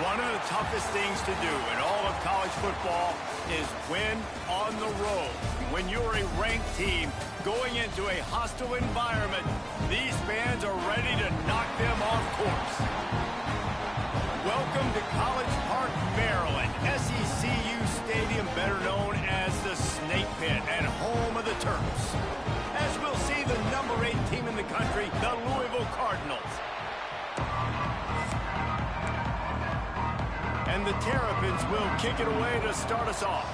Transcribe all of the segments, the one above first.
One of the toughest things to do in all of college football is win on the road. When you're a ranked team going into a hostile environment, these fans are ready to knock them off course. Welcome to College Park, Maryland, SECU Stadium, better known as the Snake Pit and home of the Terps. As we'll see the number 8 team in the country, the Louisville Cardinals. And the Terrapins will kick it away to start us off.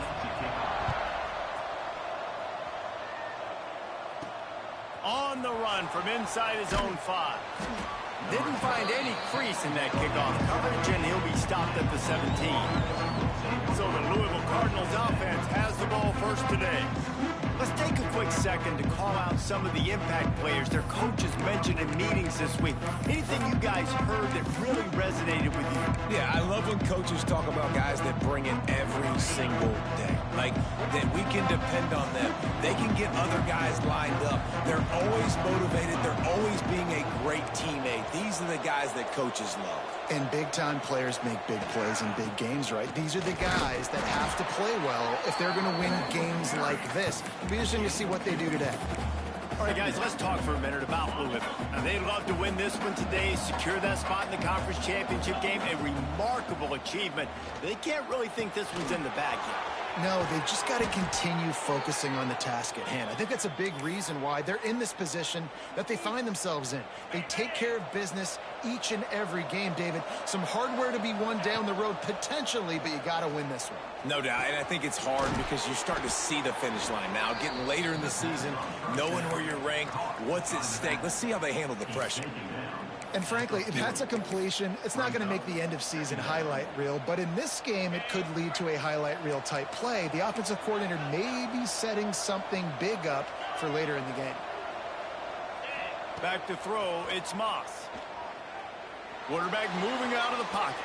On the run from inside his own 5. Didn't find any crease in that kickoff coverage, and he'll be stopped at the 17. So the Louisville Cardinals offense has the ball first today. Let's take a quick second to call out some of the impact players their coaches mentioned in meetings this week. Anything you guys heard that really resonated with you? Yeah, I love when coaches talk about guys that bring it every single day. Like, that we can depend on them. They can get other guys lined up. They're always motivated. They're always being a great teammate. These are the guys that coaches love. And big-time players make big plays in big games, right? These are the guys that have to play well if they're going to win games like this. It'll be interesting to see what they do today. All right, guys, let's talk for a minute about Louisville. Now, they'd love to win this one today, secure that spot in the conference championship game, a remarkable achievement. They can't really think this one's in the bag yet. No, they've just got to continue focusing on the task at hand. I think that's a big reason why they're in this position that they find themselves in. They take care of business each and every game, David. Some hardware to be won down the road, potentially, but you got to win this one. No doubt, and I think it's hard because you're starting to see the finish line now. Getting later in the season, knowing where you're ranked, what's at stake. Let's see how they handle the pressure. And frankly, if that's a completion, it's not going to make the end-of-season highlight reel. But in this game, it could lead to a highlight reel type play. The offensive coordinator may be setting something big up for later in the game. Back to throw, it's Moss. Quarterback moving out of the pocket.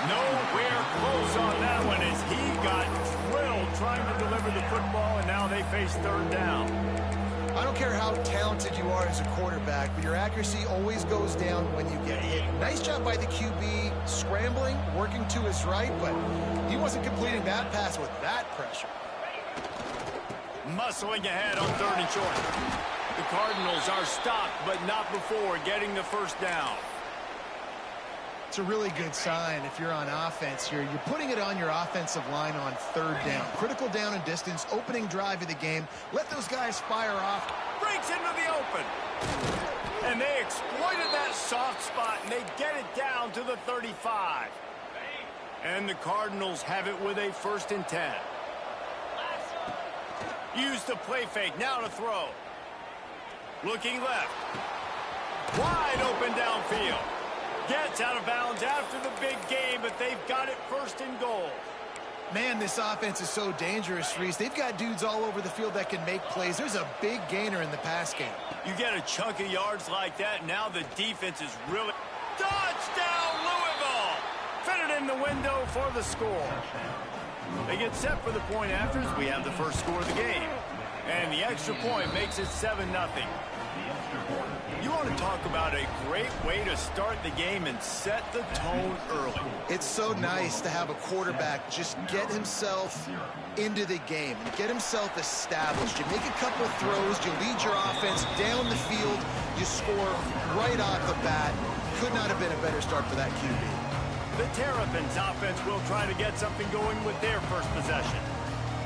Nowhere close on that one as he got drilled trying to deliver the football, and now they face third down. I don't care how talented you are as a quarterback, but your accuracy always goes down when you get hit. Nice job by the QB, scrambling, working to his right, but he wasn't completing that pass with that pressure. Muscling ahead on 3rd and short. The Cardinals are stopped, but not before getting the first down. It's a really good sign if you're on offense here. You're putting it on your offensive line on 3rd down. Critical down and distance, opening drive of the game. Let those guys fire off. Breaks into the open. And they exploited that soft spot, and they get it down to the 35. And the Cardinals have it with a 1st and 10. Use the play fake, now to throw. Looking left. Wide open downfield. Gets out of bounds after the big game, but they've got it 1st and goal. Man, this offense is so dangerous, Reese. They've got dudes all over the field that can make plays. There's a big gainer in the pass game. You get a chunk of yards like that, now the defense is really... Touchdown, Louisville! Fitted in the window for the score. They get set for the point after as we have the first score of the game. And the extra point makes it 7-0. You want to talk about a great way to start the game and set the tone early. It's so nice to have a quarterback just get himself into the game and get himself established. You make a couple of throws, you lead your offense down the field, you score right off the bat. Could not have been a better start for that QB. The Terrapins offense will try to get something going with their first possession.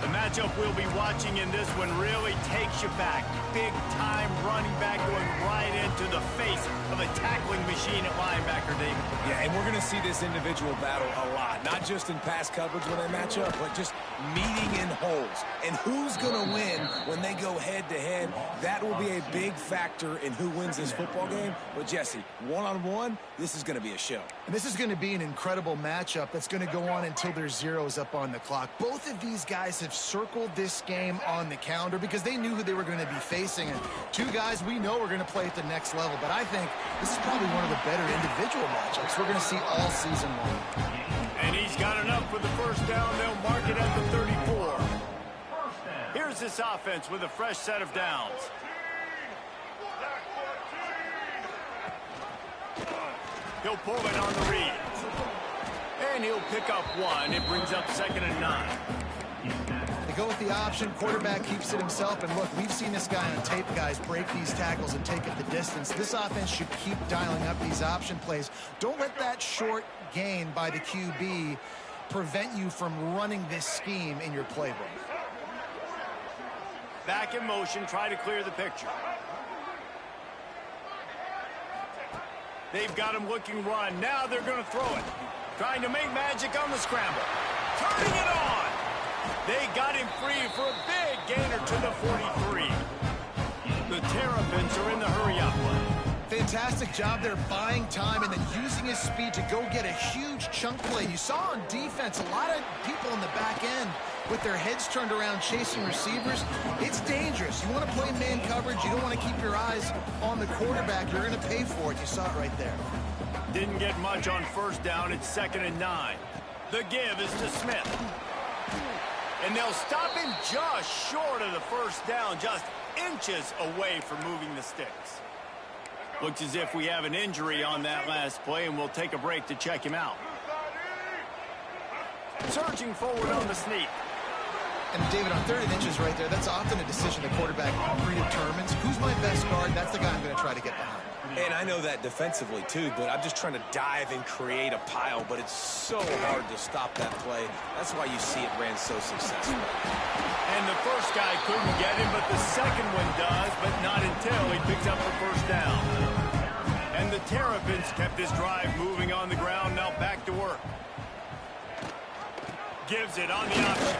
The matchup we'll be watching in this one really takes you back. Big-time running back going right into the face of a tackling machine at linebacker, David. Yeah, and we're going to see this individual battle a lot. Not just in pass coverage when they match up, but just meeting in holes. And who's going to win when they go head-to-head? That will be a big factor in who wins this football game. But, Jesse, one-on-one, this is going to be a show. And this is going to be an incredible matchup that's going to go on until there's zeros up on the clock. Both of these guys have circled this game on the calendar because they knew who they were going to be facing. And two guys we know are going to play at the next level. But I think this is probably one of the better individual matchups we're going to see all season long. And he's got enough for the first down. They'll mark it at the 34. Here's this offense with a fresh set of downs. He'll pull it on the read. And he'll pick up one. It brings up 2nd and 9. They go with the option. Quarterback keeps it himself. And look, we've seen this guy on tape, guys, break these tackles and take it the distance. This offense should keep dialing up these option plays. Don't let that short gain by the QB prevent you from running this scheme in your playbook. Back in motion, try to clear the picture. They've got him looking run. Now they're going to throw it. Trying to make magic on the scramble. Turning it on. They got him free for a big gainer to the 43. The Terrapins are in the hurry-up play. Fantastic job there buying time and then using his speed to go get a huge chunk play. You saw on defense a lot of people in the back end with their heads turned around chasing receivers. It's dangerous. You want to play man coverage. You don't want to keep your eyes on the quarterback. You're going to pay for it. You saw it right there. Didn't get much on 1st down. It's 2nd and 9. The give is to Smith. And they'll stop him just short of the 1st down, just inches away from moving the sticks. Looks as if we have an injury on that last play, and we'll take a break to check him out. Surging forward on the sneak. And David, on 3rd and inches right there, that's often a decision the quarterback predetermines. Who's my best guard? That's the guy I'm going to try to get behind. And I know that defensively, too, but I'm just trying to dive and create a pile, but it's so hard to stop that play. That's why you see it ran so successful. And the first guy couldn't get him, but the second one does, but not until he picks up the 1st down. And the Terrapins kept this drive moving on the ground, now back to work. Gives it on the option.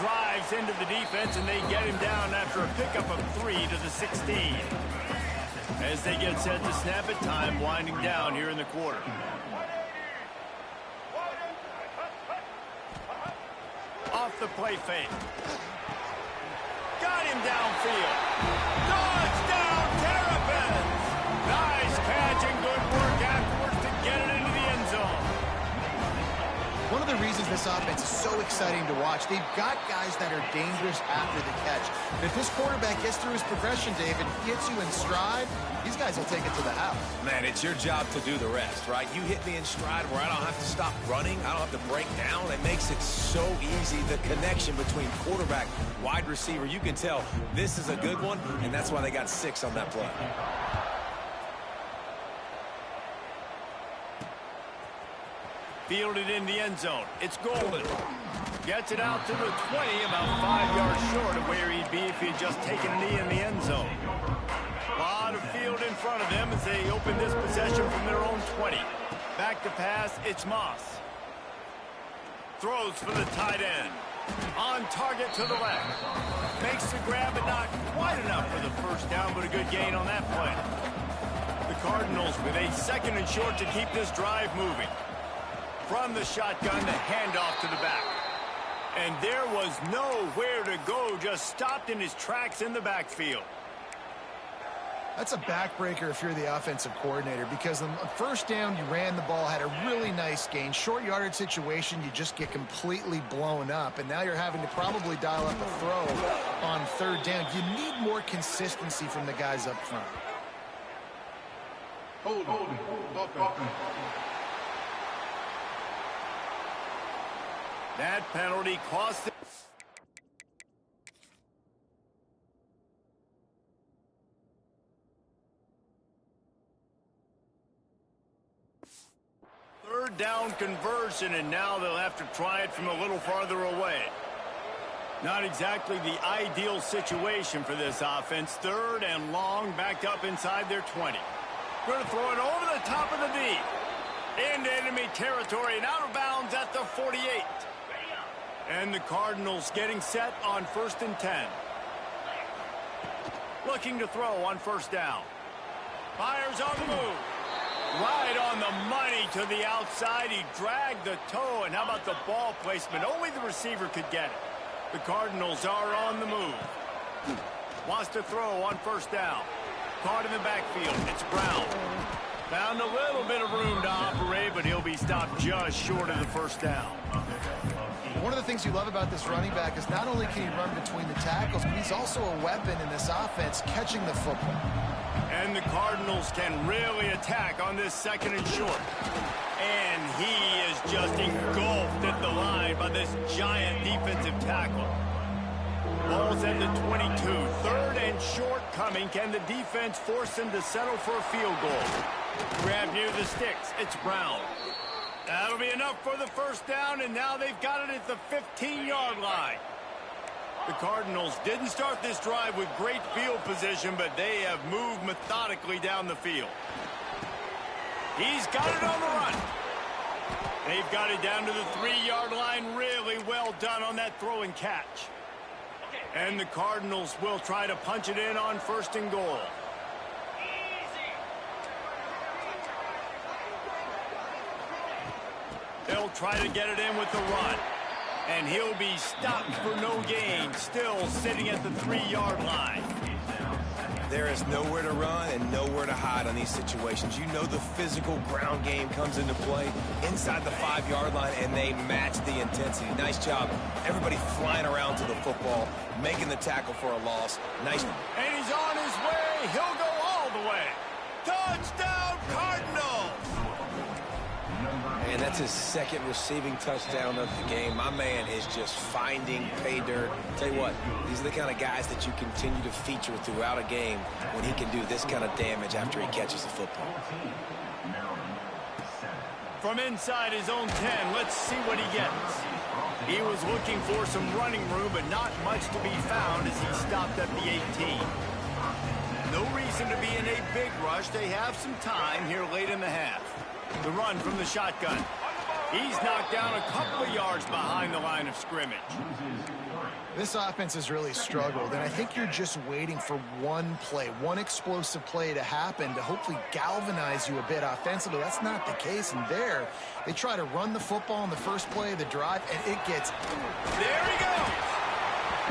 Drives into the defense, and they get him down after a pickup of 3 to the 16. As they get set to snap it, time winding down here in the quarter. Off the play fake. Got him downfield. Touchdown, Terrapins! Nice catch and good work afterwards to get it into the end zone. One of the reasons this offense is so exciting to watch, they've got guys that are dangerous after the catch. But if this quarterback gets through his progression, David, gets you in stride, these guys will take it to the house. Man, it's your job to do the rest, right? You hit me in stride where I don't have to stop running. I don't have to break down. It makes it so easy, the connection between quarterback, wide receiver. You can tell this is a good one, and that's why they got 6 on that play. Fielded in the end zone. It's Golden. Gets it out to the 20, about 5 yards short of where he'd be if he'd just taken a knee in the end zone. A lot of field in front of them as they open this possession from their own 20. Back to pass, it's Moss. Throws for the tight end. On target to the left. Makes the grab, but not quite enough for the 1st down, but a good gain on that play. The Cardinals with a 2nd and short to keep this drive moving. From the shotgun, the handoff to the back. And there was nowhere to go, just stopped in his tracks in the backfield. That's a backbreaker if you're the offensive coordinator, because on 1st down, you ran the ball, had a really nice gain. Short yardage situation, you just get completely blown up, and now you're having to probably dial up a throw on 3rd down. You need more consistency from the guys up front. Hold on. That penalty cost them. Third down conversion, and now they'll have to try it from a little farther away. Not exactly the ideal situation for this offense. 3rd and long, backed up inside their 20. Going to throw it over the top of the D. Into enemy territory and out of bounds at the 48. And the Cardinals getting set on 1st and 10. Looking to throw on 1st down. Fires on the move. Right on the money to the outside. He dragged the toe, and how about the ball placement? Only the receiver could get it. The Cardinals are on the move. Wants to throw on 1st down. Caught in the backfield. It's Brown. Found a little bit of room to operate, but he'll be stopped just short of the 1st down. One of the things you love about this running back is not only can he run between the tackles, but he's also a weapon in this offense catching the football. And the Cardinals can really attack on this 2nd and short. And he is just engulfed at the line by this giant defensive tackle. Ball's at the 22. 3rd and short coming. Can the defense force him to settle for a field goal? Grab near the sticks. It's Brown. That'll be enough for the 1st down, and now they've got it at the 15-yard line. The Cardinals didn't start this drive with great field position, but they have moved methodically down the field. He's got it on the run. They've got it down to the 3-yard line. Really well done on that throw and catch. And the Cardinals will try to punch it in on 1st and goal. They'll try to get it in with the run. And he'll be stopped for no gain, still sitting at the 3-yard line. There is nowhere to run and nowhere to hide on these situations. You know the physical ground game comes into play inside the 5-yard line, and they match the intensity. Nice job. Everybody flying around to the football, making the tackle for a loss. Nice. And he's on his way. He'll go all the way. Touchdown, Cardinals! And that's his 2nd receiving touchdown of the game. My man is just finding pay dirt. Tell you what, these are the kind of guys that you continue to feature throughout a game when he can do this kind of damage after he catches the football. From inside his own 10, let's see what he gets. He was looking for some running room, but not much to be found as he stopped at the 18. No reason to be in a big rush. They have some time here late in the half. The run from the shotgun. He's knocked down a couple of yards behind the line of scrimmage. This offense has really struggled, and I think you're just waiting for one play, one explosive play to happen to hopefully galvanize you a bit offensively. That's not the case, and there, they try to run the football in the first play of the drive, and it gets... There he goes!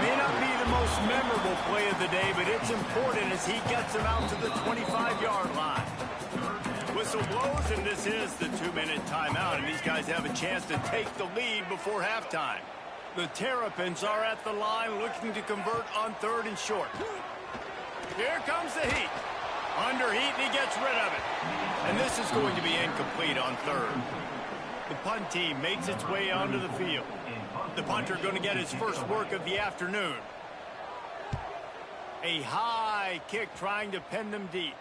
May not be the most memorable play of the day, but it's important as he gets him out to the 25-yard line. Whistle blows, and this is the 2-minute timeout, and these guys have a chance to take the lead before halftime. The Terrapins are at the line looking to convert on 3rd and short. Here comes the heat. Under heat, and he gets rid of it. And this is going to be incomplete on 3rd. The punt team makes its way onto the field. The punter going to get his first work of the afternoon. A high kick trying to pin them deep.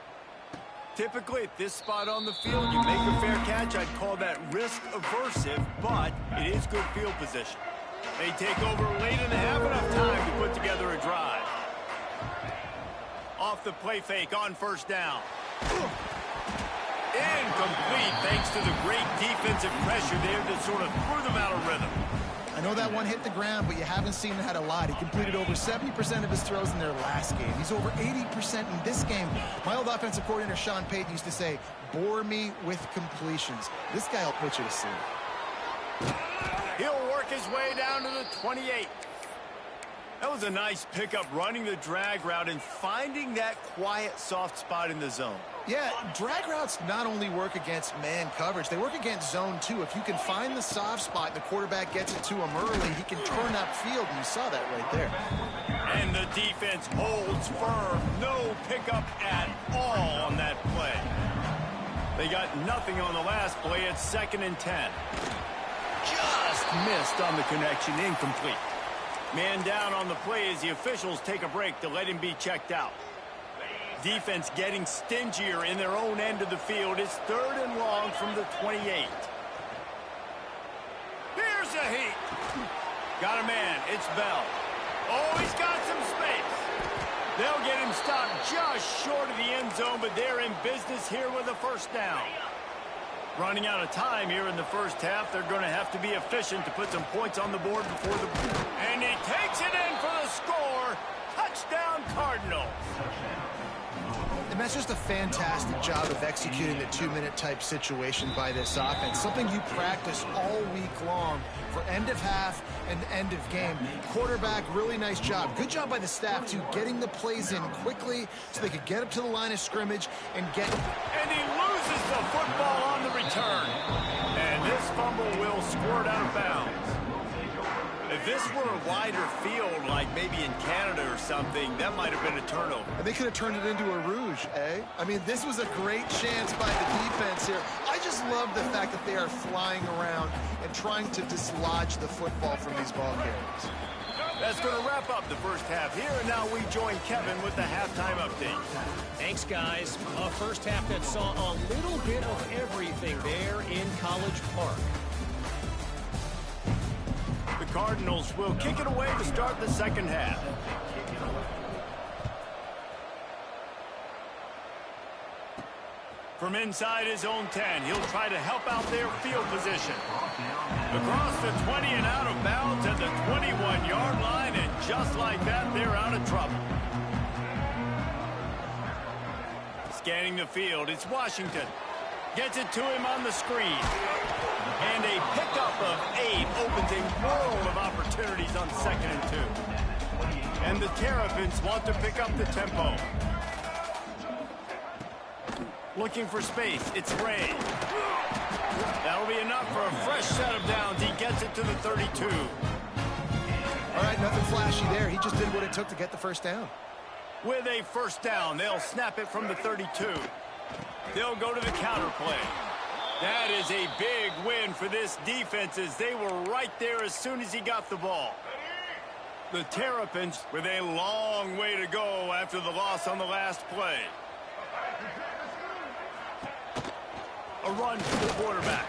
Typically, at this spot on the field, you make a fair catch. I'd call that risk-aversive, but it is good field position. They take over late in the half, enough time to put together a drive. Off the play fake on 1st down. Incomplete, thanks to the great defensive pressure there that sort of threw them out of rhythm. I know that one hit the ground, but you haven't seen him had a lot. He completed over 70% of his throws in their last game. He's over 80% in this game. My old offensive coordinator, Sean Payton, used to say, bore me with completions. This guy will put you to sleep. He'll work his way down to the 28. That was a nice pickup, running the drag route and finding that quiet, soft spot in the zone. Yeah, drag routes not only work against man coverage, they work against zone too. If you can find the soft spot and the quarterback gets it to him early, he can turn upfield, and you saw that right there. And the defense holds firm. No pickup at all on that play. They got nothing on the last play. It's 2nd and 10. Just missed on the connection, incomplete. Man down on the play as the officials take a break to let him be checked out. Defense getting stingier in their own end of the field. It's 3rd and long from the 28. Here's a heat. Got a man. It's Bell. Oh, he's got some space. They'll get him stopped just short of the end zone, but they're in business here with a 1st down. Running out of time here in the first half. They're going to have to be efficient to put some points on the board before the... And he takes it in for the score. Touchdown, Cardinals. And that's just a fantastic job of executing the 2-minute type situation by this offense. Something you practice all week long for end of half and end of game. Quarterback, really nice job. Good job by the staff, too, getting the plays in quickly so they could get up to the line of scrimmage and get... And he loses the football on the return. And this fumble will squirt out of bounds. If this were a wider field, like maybe in Canada or something, that might have been a turnover. And they could have turned it into a rouge, eh? I mean, this was a great chance by the defense here. I just love the fact that they are flying around and trying to dislodge the football from these ball carriers. That's going to wrap up the first half here, and now we join Kevin with the halftime update. Thanks, guys. A first half that saw a little bit of everything there in College Park. The Cardinals will kick it away to start the second half. From inside his own 10, he'll try to help out their field position. Across the 20 and out of bounds at the 21-yard line, and just like that, they're out of trouble. Scanning the field, it's Washington. Gets it to him on the screen. And a pickup of 8 opens a world of opportunities on 2nd and 2. And the Terrapins want to pick up the tempo. Looking for space, it's Ray. That'll be enough for a fresh set of downs. He gets it to the 32. All right, nothing flashy there. He just did what it took to get the first down. With a first down, they'll snap it from the 32. They'll go to the counter play. That is a big win for this defense, as they were right there as soon as he got the ball. The Terrapins with a long way to go after the loss on the last play. A run for the quarterback.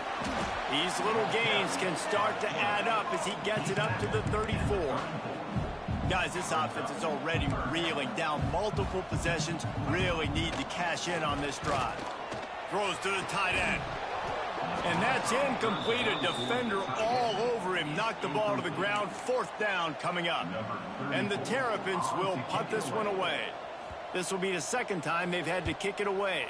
These little gains can start to add up as he gets it up to the 34. Guys, this offense is already reeling down multiple possessions. Really need to cash in on this drive. Throws to the tight end. And that's incomplete. A defender all over him. Knocked the ball to the ground. 4th down coming up. And the Terrapins will punt this one away. This will be the second time they've had to kick it away.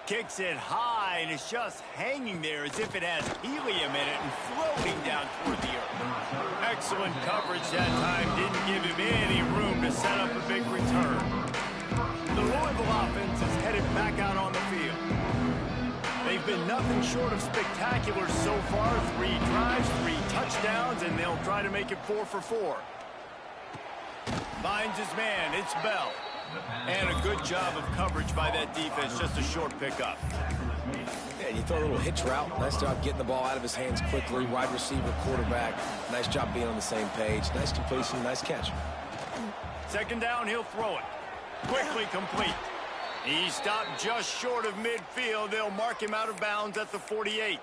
Kicks it high, and it's just hanging there as if it has helium in it and floating down toward the earth. Excellent coverage that time. Didn't give him any room to set up a big return. The Louisville offense is headed back out on the field. They've been nothing short of spectacular so far. 3 drives, 3 touchdowns, and they'll try to make it 4 for 4. Finds his man. It's Bell. And a good job of coverage by that defense. Just a short pickup. Yeah, you throw a little hitch route. Nice job getting the ball out of his hands quickly. Wide receiver, quarterback. Nice job being on the same page. Nice completion, nice catch. 2nd down, he'll throw it. Quickly complete. He stopped just short of midfield. They'll mark him out of bounds at the 48.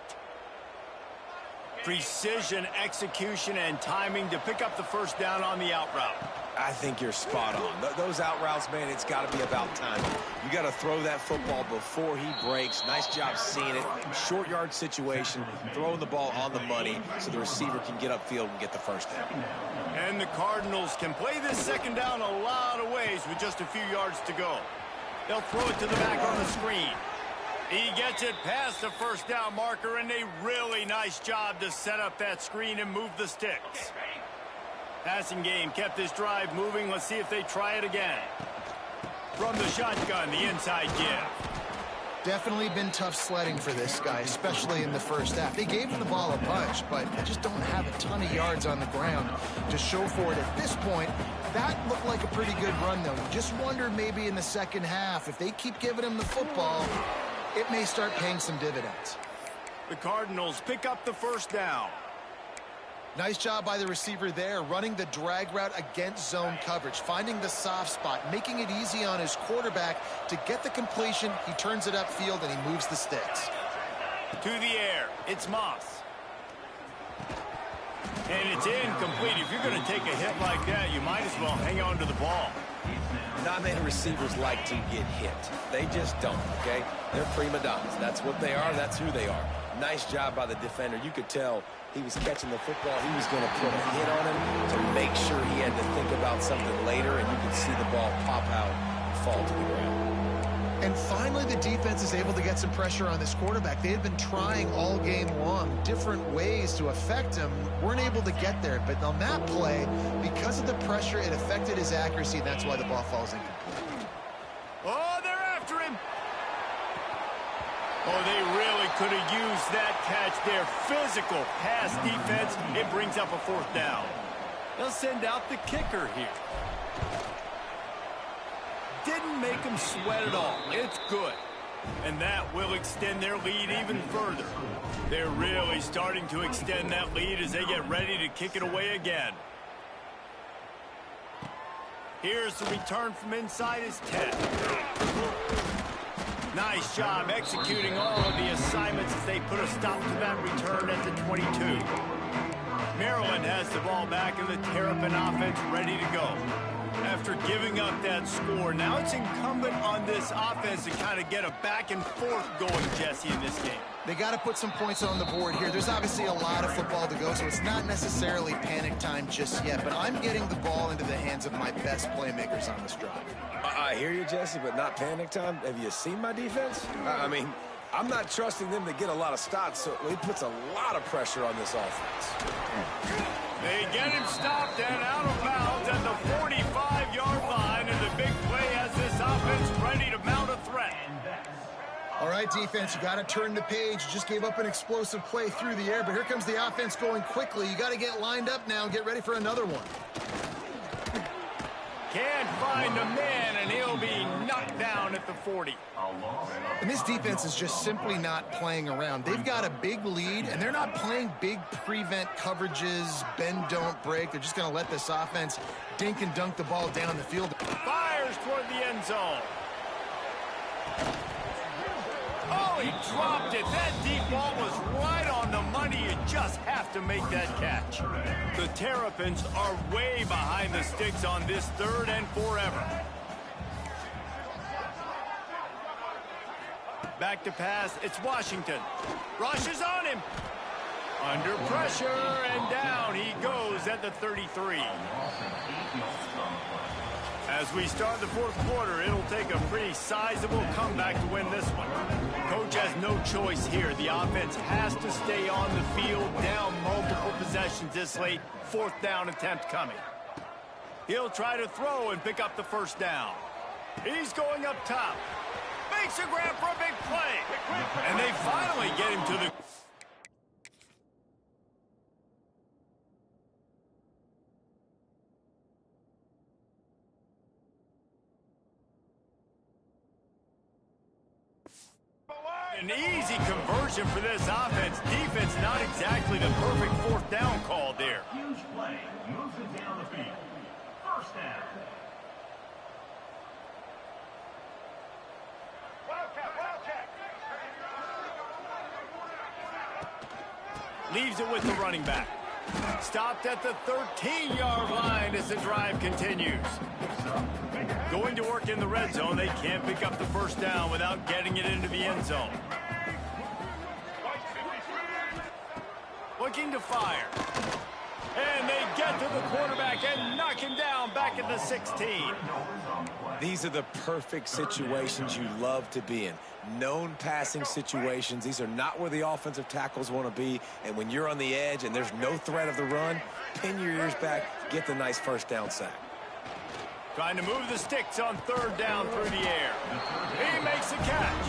Precision, execution, and timing to pick up the first down on the out route. I think you're spot on. Those out routes, man, it's got to be about timing. You got to throw that football before he breaks. Nice job seeing it. Short yard situation, throwing the ball on the money so the receiver can get upfield and get the first down. And the Cardinals can play this 2nd down a lot of ways with just a few yards to go. They'll throw it to the back on the screen. He gets it past the first down marker, and a really nice job to set up that screen and move the sticks. Passing game kept this drive moving. Let's see if they try it again. From the shotgun, the inside give. Definitely been tough sledding for this guy, especially in the first half. They gave him the ball a bunch, but they just don't have a ton of yards on the ground to show for it at this point. That looked like a pretty good run, though. You just wonder maybe in the second half, if they keep giving him the football, it may start paying some dividends. The Cardinals pick up the first down. Nice job by the receiver there, running the drag route against zone coverage, finding the soft spot, making it easy on his quarterback to get the completion. He turns it upfield, and he moves the sticks. To the air, it's Moss. And it's incomplete. If you're going to take a hit like that, you might as well hang on to the ball. Not many receivers like to get hit. They just don't, okay? They're prima donnas. That's what they are. That's who they are. Nice job by the defender. You could tell he was catching the football. He was going to put a hit on him to make sure he had to think about something later, and you could see the ball pop out and fall to the ground. And finally, the defense is able to get some pressure on this quarterback. They had been trying all game long different ways to affect him. Weren't able to get there. But on that play, because of the pressure, it affected his accuracy, and that's why the ball falls incomplete. Oh, they're after him. Oh, they really could have used that catch there. Physical pass defense. It brings up a fourth down. They'll send out the kicker here. Didn't make them sweat at all. It's good. And that will extend their lead even further. They're really starting to extend that lead as they get ready to kick it away again. Here's the return from inside his 10. Nice job executing all of the assignments as they put a stop to that return at the 22. Maryland has the ball back and the Terrapin offense ready to go. After giving up that score, now it's incumbent on this offense to kind of get a back and forth going, Jesse, in this game. They got to put some points on the board here. There's obviously a lot of football to go, so it's not necessarily panic time just yet, but I'm getting the ball into the hands of my best playmakers on this drive. I hear you, Jesse, but not panic time. Have you seen my defense? I mean, I'm not trusting them to get a lot of stops, so it puts a lot of pressure on this offense. They get him stopped and out of bounds at the 45-yard line, and the big play has this offense ready to mount a threat. All right, defense, you got to turn the page. You just gave up an explosive play through the air, but here comes the offense going quickly. You got to get lined up now and get ready for another one. Can't find a man, and he'll be knocked down at the 40. And this defense is just simply not playing around. They've got a big lead, and they're not playing big prevent coverages, bend, don't break. They're just going to let this offense dink and dunk the ball down the field. Fires toward the end zone. Oh, he dropped it. That deep ball was right on the money. You just have to make that catch. The Terrapins are way behind the sticks on this third and forever. Back to pass. It's Washington. Rushes on him. Under pressure, and down he goes at the 33. As we start the fourth quarter, it'll take a pretty sizable comeback to win this one. Coach has no choice here. The offense has to stay on the field, down multiple possessions this late. Fourth down attempt coming. He'll try to throw and pick up the first down. He's going up top. Makes a grab for a big play. And they finally get him to the... An easy conversion for this offense. Defense not exactly the perfect fourth down call there. Huge play. Moves it down the field. First down. Leaves it with the running back. Stopped at the 13-yard line as the drive continues. Going to work in the red zone. They can't pick up the first down without getting it into the end zone. Looking to fire. And they get to the quarterback and knock him down back at the 16. These are the perfect situations you love to be in. Known passing situations. These are not where the offensive tackles want to be. And when you're on the edge and there's no threat of the run, pin your ears back, get the nice first down sack. Trying to move the sticks on third down through the air. He makes the catch.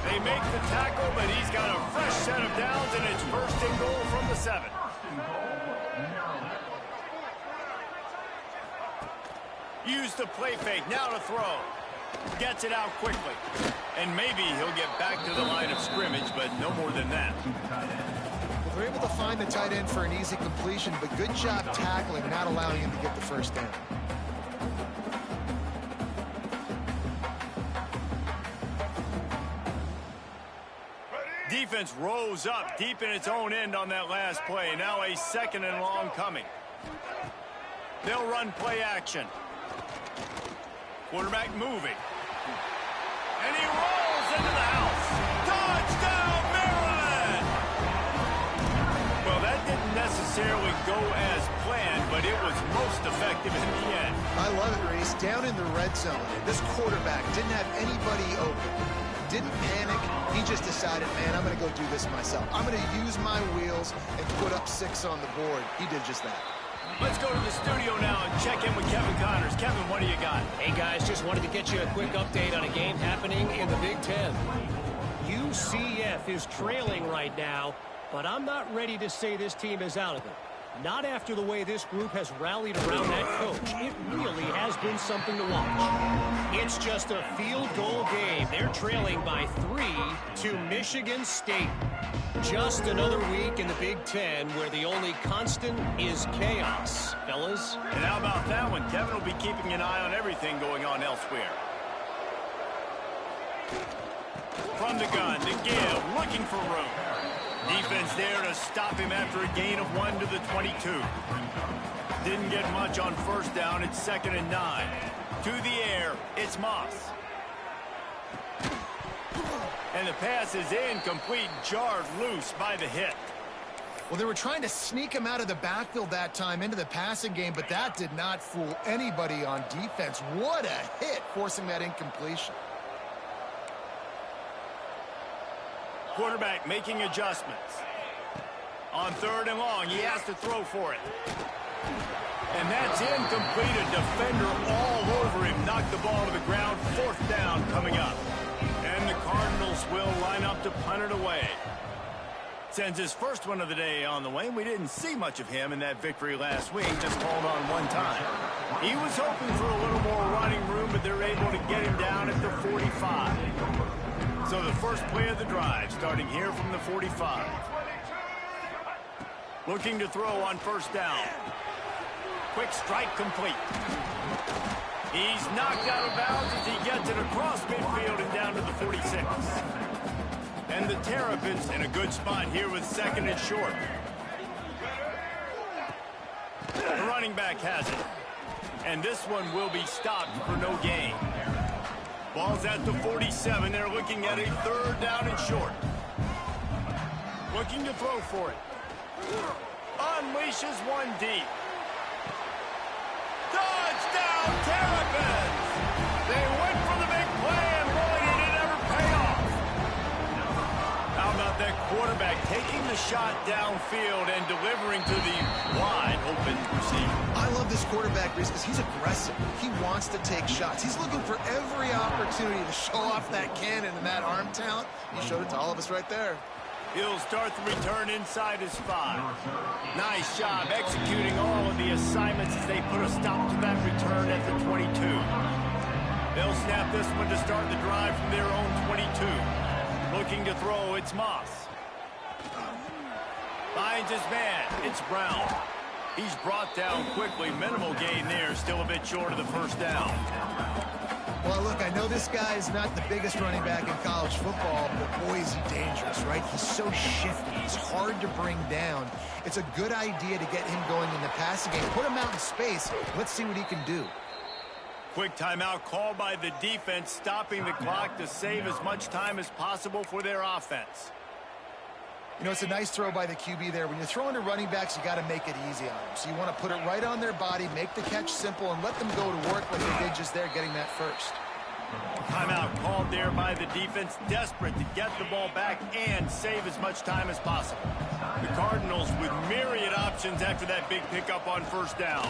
They make the tackle, but he's got a fresh set of downs, and it's first and goal from the 7. Use the play fake, now to throw. Gets it out quickly. And maybe he'll get back to the line of scrimmage, but no more than that. They're able to find the tight end for an easy completion, but good job tackling, not allowing him to get the first down. Defense rose up deep in its own end on that last play. Now a second and long coming. They'll run play action. Quarterback moving. And he rolls into the house. Touchdown, Maryland! Well, that didn't necessarily go as planned, but it was most effective in the end. I love it, Reese. Down in the red zone, this quarterback didn't have anybody open. Didn't panic. He just decided, man, I'm going to go do this myself. I'm going to use my wheels and put up 6 on the board. He did just that. Let's go to the studio now and check in with Kevin Connors. Kevin, what do you got? Hey, guys, just wanted to get you a quick update on a game happening in the Big Ten. UCF is trailing right now, but I'm not ready to say this team is out of it. Not after the way this group has rallied around that coach. It really has been something to watch. It's just a field goal game. They're trailing by 3 to Michigan State. Just another week in the Big Ten where the only constant is chaos, fellas. And how about that one? Kevin will be keeping an eye on everything going on elsewhere. From the gun, to give, looking for room. Defense there to stop him after a gain of 1 to the 22. Didn't get much on first down. It's 2nd and 9. To the air, it's Moss. And the pass is incomplete, jarred loose by the hit. Well, they were trying to sneak him out of the backfield that time into the passing game, but that did not fool anybody on defense. What a hit, forcing that incompletion. Quarterback making adjustments. On 3rd and long, he has to throw for it. And that's incomplete. A defender all over him. Knocked the ball to the ground. 4th down coming up. And the Cardinals will line up to punt it away. Sends his first one of the day on the way. We didn't see much of him in that victory last week. Just called on one time. He was hoping for a little more running room, but they're able to get him down at the 45. So the first play of the drive, starting here from the 45. Looking to throw on 1st down. Quick strike complete. He's knocked out of bounds as he gets it across midfield and down to the 46. And the Terrapins in a good spot here with 2nd and short. The running back has it. And this one will be stopped for no gain. Ball's at the 47. They're looking at a 3rd down and short. Looking to throw for it. Unleashes one deep. Touchdown, Terrapins! They went for the big play, and boy, did it ever pay off. How about that quarterback taking the shot downfield and delivering to the wide open receiver? I love this quarterback, Reese, because he's aggressive. He wants to take shots. He's looking for every opportunity to show off that cannon and that arm talent. He showed it to all of us right there. He'll start the return inside his 5. Nice job executing all of the assignments as they put a stop to that return at the 22. They'll snap this one to start the drive from their own 22. Looking to throw, it's Moss. Finds his man, it's Brown. He's brought down quickly. Minimal gain there, still a bit short of the 1st down. Well, look, I know this guy is not the biggest running back in college football, but boy, is he dangerous, right? He's so shifty. He's hard to bring down. It's a good idea to get him going in the passing game. Put him out in space. Let's see what he can do. Quick timeout called by the defense, stopping the clock to save as much time as possible for their offense. You know, it's a nice throw by the QB there. When you're throwing to running backs, you got to make it easy on them. So you want to put it right on their body, make the catch simple, and let them go to work like they did just there, getting that first. Timeout called there by the defense, desperate to get the ball back and save as much time as possible. The Cardinals with myriad options after that big pickup on 1st down.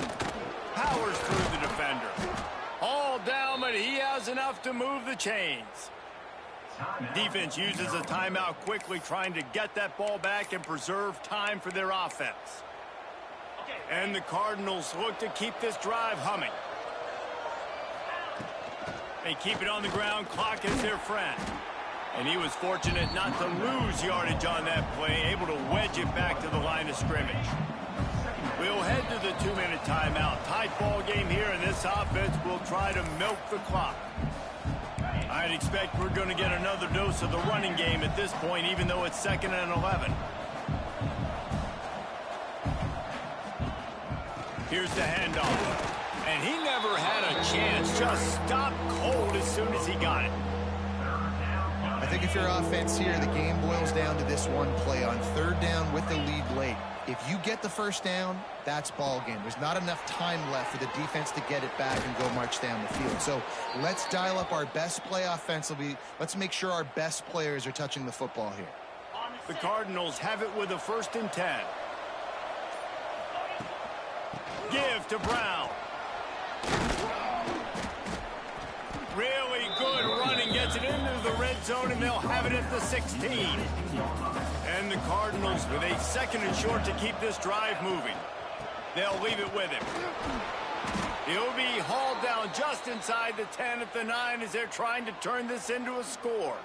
Powers through the defender. All down, but he has enough to move the chains. Defense uses a timeout quickly, trying to get that ball back and preserve time for their offense. And the Cardinals look to keep this drive humming. They keep it on the ground. Clock is their friend. And he was fortunate not to lose yardage on that play, able to wedge it back to the line of scrimmage. We'll head to the 2-minute timeout. Tight ball game here, and this offense will try to milk the clock. I'd expect we're going to get another dose of the running game at this point, even though it's 2nd and 11. Here's the handoff. And he never had a chance. Just stopped cold as soon as he got it. I think if you're offense here, the game boils down to this one play on 3rd down with the lead late. If you get the 1st down, that's ball game. There's not enough time left for the defense to get it back and go march down the field. So let's dial up our best play offensively. Let's make sure our best players are touching the football here. The Cardinals have it with a 1st and 10. Give to Brown. Really good running, gets Gets it into the red zone, and they'll have it at the 16. And the Cardinals with a 2nd and short to keep this drive moving. They'll leave it with him. He'll be hauled down just inside the 10 at the 9 as they're trying to turn this into a score.